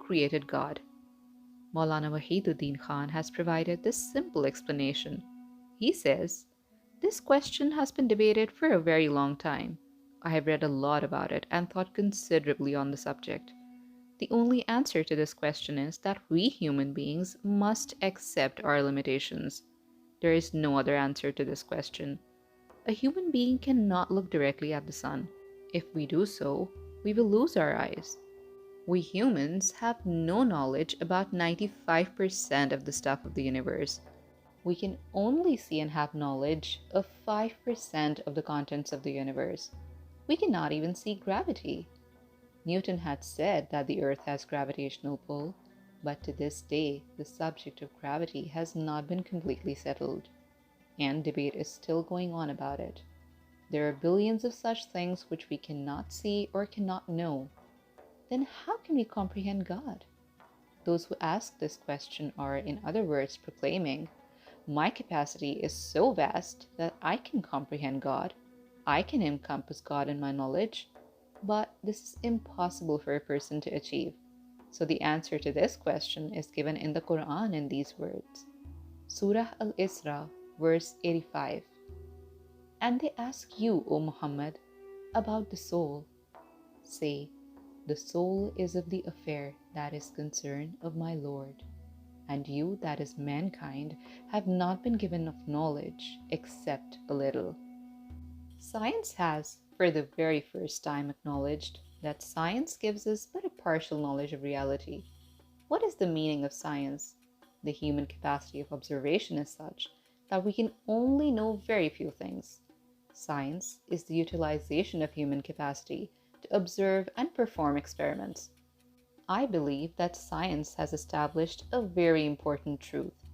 created God? Maulana Wahiduddin Khan has provided this simple explanation. He says, "This question has been debated for a very long time. I have read a lot about it and thought considerably on the subject. The only answer to this question is that we human beings must accept our limitations. There is no other answer to this question. A human being cannot look directly at the sun. If we do so, we will lose our eyes. We humans have no knowledge about 95% of the stuff of the universe. We can only see and have knowledge of 5% of the contents of the universe. We cannot even see gravity. Newton had said that the Earth has gravitational pull, but to this day, the subject of gravity has not been completely settled, and debate is still going on about it. There are billions of such things which we cannot see or cannot know. Then how can we comprehend God? Those who ask this question are, in other words, proclaiming, my capacity is so vast that I can comprehend God. I can encompass God in my knowledge. But this is impossible for a person to achieve. So the answer to this question is given in the Quran in these words. Surah Al-Isra, verse 85. And they ask you, O Muhammad, about the soul. Say, the soul is of the affair that is concern of my Lord. And you, that is mankind, have not been given of knowledge except a little. Science has, for the very first time, acknowledged that science gives us but a partial knowledge of reality. What is the meaning of science? The human capacity of observation is such that we can only know very few things. Science is the utilization of human capacity to observe and perform experiments. I believe that science has established a very important truth.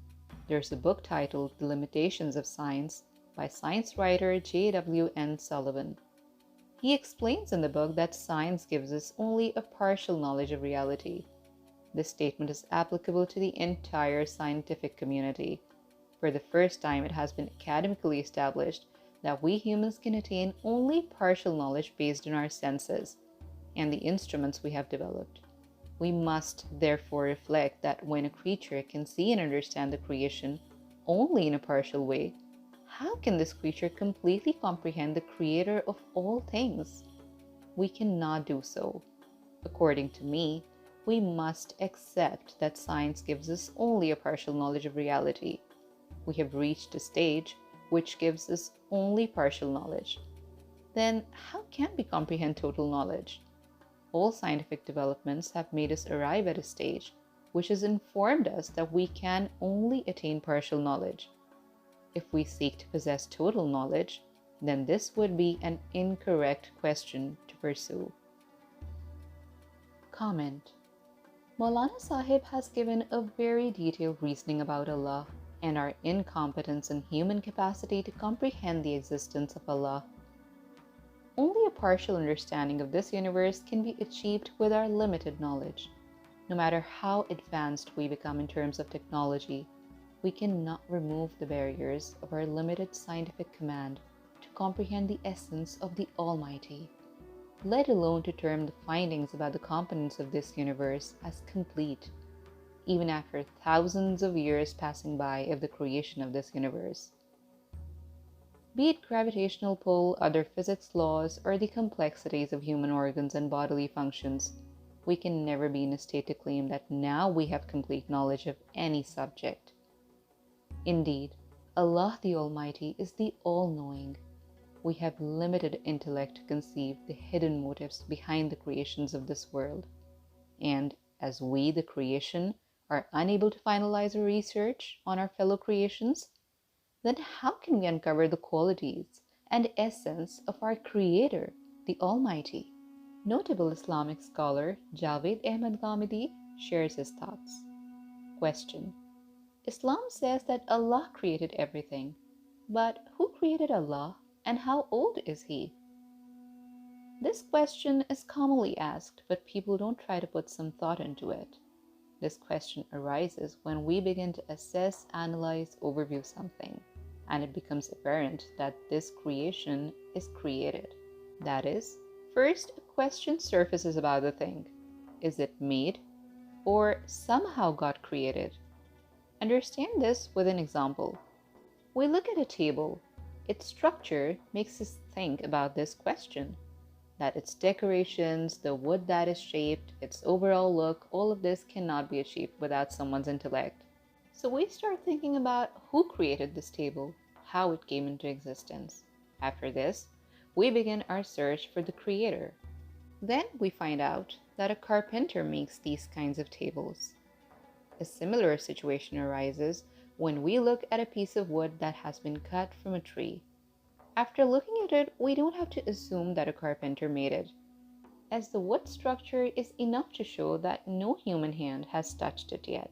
There's a book titled The Limitations of Science by science writer J.W.N. Sullivan. He explains in the book that science gives us only a partial knowledge of reality. This statement is applicable to the entire scientific community. For the first time, it has been academically established that we humans can attain only partial knowledge based on our senses and the instruments we have developed. We must therefore reflect that when a creature can see and understand the creation only in a partial way, how can this creature completely comprehend the creator of all things? We cannot do so. According to me, we must accept that science gives us only a partial knowledge of reality. We have reached a stage which gives us only partial knowledge. Then how can we comprehend total knowledge? All scientific developments have made us arrive at a stage which has informed us that we can only attain partial knowledge. If we seek to possess total knowledge, then this would be an incorrect question to pursue. Comment. Maulana Sahib has given a very detailed reasoning about Allah and our incompetence and human capacity to comprehend the existence of Allah. Only a partial understanding of this universe can be achieved with our limited knowledge. No matter how advanced we become in terms of technology, we cannot remove the barriers of our limited scientific command to comprehend the essence of the Almighty, let alone to term the findings about the components of this universe as complete, even after thousands of years passing by of the creation of this universe. Be it gravitational pull, other physics laws, or the complexities of human organs and bodily functions, we can never be in a state to claim that now we have complete knowledge of any subject. Indeed, Allah the Almighty is the All-Knowing. We have limited intellect to conceive the hidden motives behind the creations of this world. And as we, the creation, are unable to finalize our research on our fellow creations, then how can we uncover the qualities and essence of our Creator, the Almighty? Notable Islamic scholar Javed Ahmad Ghamidi shares his thoughts. Question. Islam says that Allah created everything, but who created Allah and how old is He? This question is commonly asked, but people don't try to put some thought into it. This question arises when we begin to assess, analyze, overview something, and it becomes apparent that this creation is created. That is, first a question surfaces about the thing. Is it made? or somehow got created. Understand this with an example. We look at a table. Its structure makes us think about this question, that its decorations, the wood that is shaped, its overall look, all of this cannot be achieved without someone's intellect. So we start thinking about who created this table, how it came into existence. After this, we begin our search for the creator. Then we find out that a carpenter makes these kinds of tables. A similar situation arises when we look at a piece of wood that has been cut from a tree. After looking at it, we don't have to assume that a carpenter made it, as the wood structure is enough to show that no human hand has touched it yet.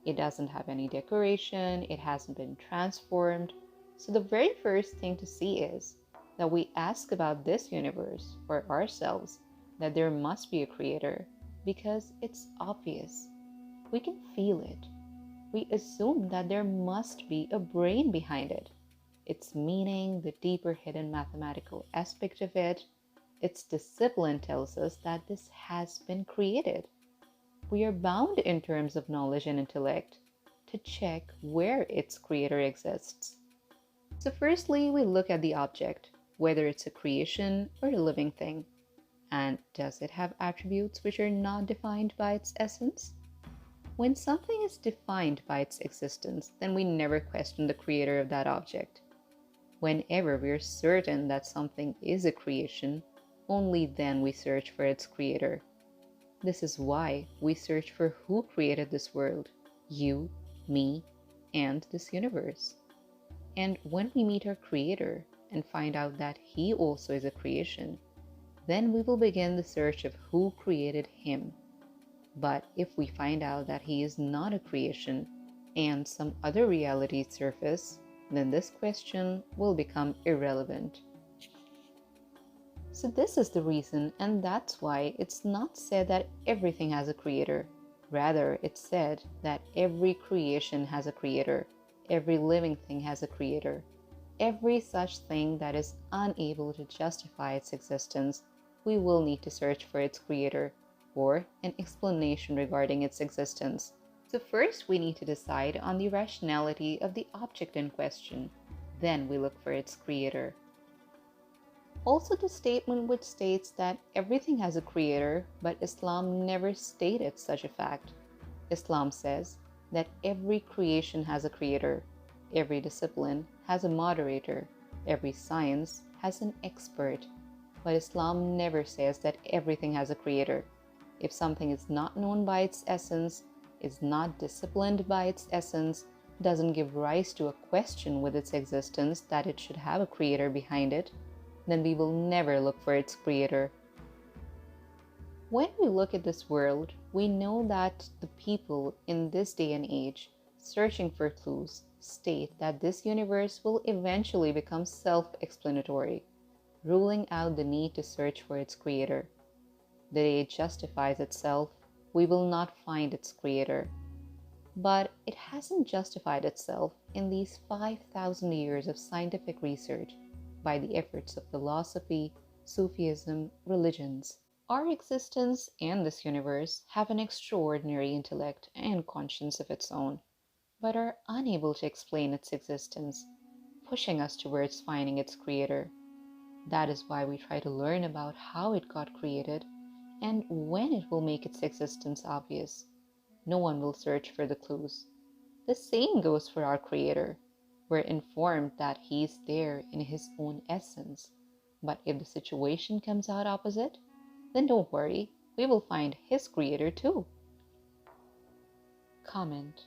It doesn't have any decoration, it hasn't been transformed. So the very first thing to see is that we ask about this universe or ourselves, that there must be a creator, because it's obvious. We can feel it. We assume that there must be a brain behind it. Its meaning, the deeper hidden mathematical aspect of it, its discipline tells us that this has been created. We are bound in terms of knowledge and intellect to check where its creator exists. So firstly, we look at the object, whether it's a creation or a living thing. And does it have attributes which are not defined by its essence? When something is defined by its existence, then we never question the creator of that object. Whenever we're certain that something is a creation, only then we search for its creator. This is why we search for who created this world, you, me, and this universe. And when we meet our creator and find out that he also is a creation, then we will begin the search of who created him. But if we find out that he is not a creation and some other realities surface, then this question will become irrelevant. So this is the reason, and that's why it's not said that everything has a creator. Rather, it's said that every creation has a creator. Every living thing has a creator. Every such thing that is unable to justify its existence, we will need to search for its creator or an explanation regarding its existence. So first we need to decide on the rationality of the object in question. Then we look for its creator. Also, the statement which states that everything has a creator, but Islam never stated such a fact. Islam says that every creation has a creator, every discipline has a moderator, every science has an expert. But Islam never says that everything has a creator. If something is not known by its essence, is not disciplined by its essence, doesn't give rise to a question with its existence that it should have a creator behind it, then we will never look for its creator. When we look at this world, we know that the people in this day and age searching for clues state that this universe will eventually become self-explanatory, ruling out the need to search for its creator. The day it justifies itself, we will not find its creator. But it hasn't justified itself in these 5,000 years of scientific research by the efforts of philosophy, Sufism, religions. Our existence and this universe have an extraordinary intellect and conscience of its own, but are unable to explain its existence, pushing us towards finding its creator. That is why we try to learn about how it got created and when it will make its existence obvious. No one will search for the clues. The same goes for our creator. We're informed that he's there in his own essence. But if the situation comes out opposite, then don't worry, we will find his creator too. Comment.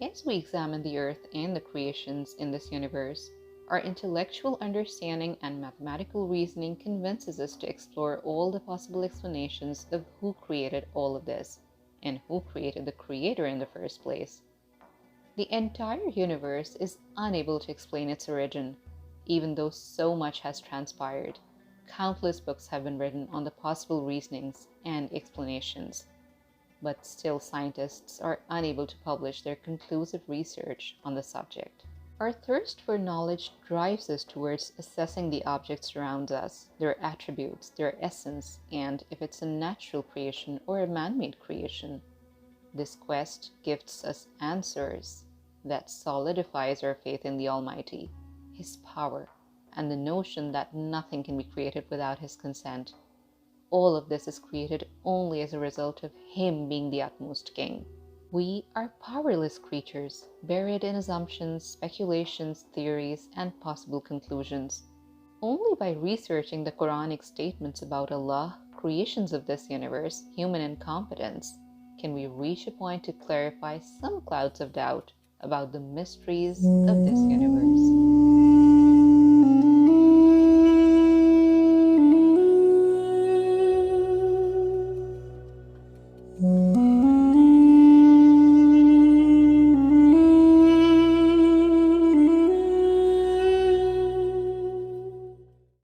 As we examine the earth and the creations in this universe, our intellectual understanding and mathematical reasoning convinces us to explore all the possible explanations of who created all of this and who created the creator in the first place. The entire universe is unable to explain its origin, even though so much has transpired. Countless books have been written on the possible reasonings and explanations. But still scientists are unable to publish their conclusive research on the subject. Our thirst for knowledge drives us towards assessing the objects around us, their attributes, their essence, and if it's a natural creation or a man-made creation. This quest gives us answers that solidifies our faith in the Almighty, His power, and the notion that nothing can be created without His consent. All of this is created only as a result of Him being the utmost King. We are powerless creatures, buried in assumptions, speculations, theories, and possible conclusions. Only by researching the Quranic statements about Allah, creations of this universe, human incompetence, can we reach a point to clarify some clouds of doubt about the mysteries of this universe.